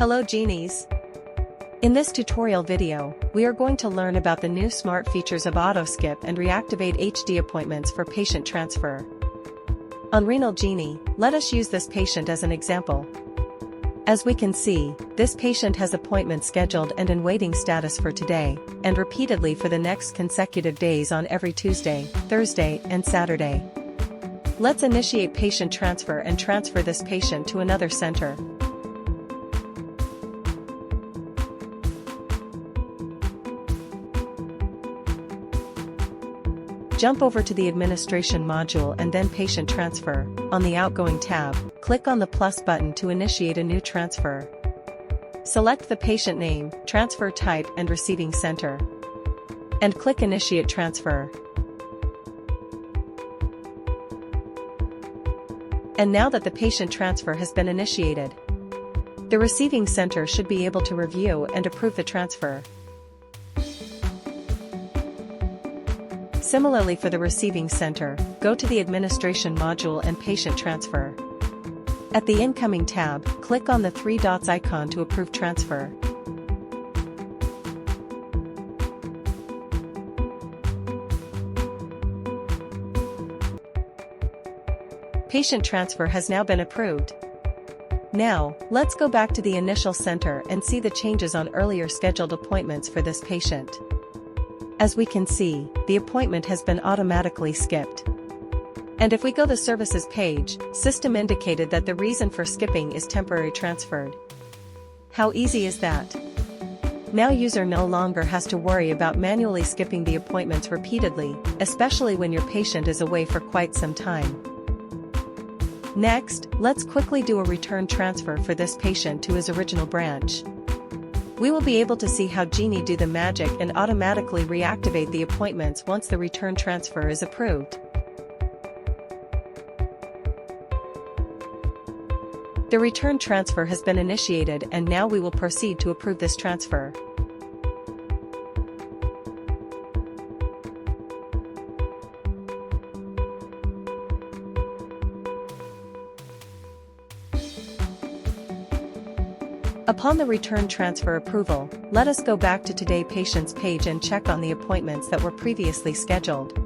Hello Genies! In this tutorial video, we are going to learn about the new smart features of AutoSkip and Reactivate HD appointments for patient transfer. On RenalGenie, let us use this patient as an example. As we can see, this patient has appointments scheduled and in waiting status for today, and repeatedly for the next consecutive days on every Tuesday, Thursday, and Saturday. Let's initiate patient transfer and transfer this patient to another center. Jump over to the Administration module and then Patient Transfer. On the Outgoing tab, click on the plus button to initiate a new transfer. Select the patient name, transfer type and receiving center. And click Initiate Transfer. And now that the patient transfer has been initiated, the receiving center should be able to review and approve the transfer. Similarly for the receiving center, go to the Administration module and Patient Transfer. At the Incoming tab, click on the three dots icon to approve transfer. Patient transfer has now been approved. Now, let's go back to the initial center and see the changes on earlier scheduled appointments for this patient. As we can see, the appointment has been automatically skipped. And if we go to the Services page, System indicated that the reason for skipping is temporary transferred. How easy is that? Now user no longer has to worry about manually skipping the appointments repeatedly, especially when your patient is away for quite some time. Next, let's quickly do a return transfer for this patient to his original branch. We will be able to see how Genie do the magic and automatically reactivate the appointments once the return transfer is approved. The return transfer has been initiated and now we will proceed to approve this transfer. Upon the return transfer approval, let us go back to Today Patients page and check on the appointments that were previously scheduled.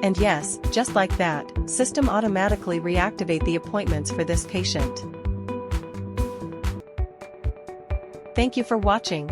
And yes, just like that, System automatically reactivate the appointments for this patient. Thank you for watching.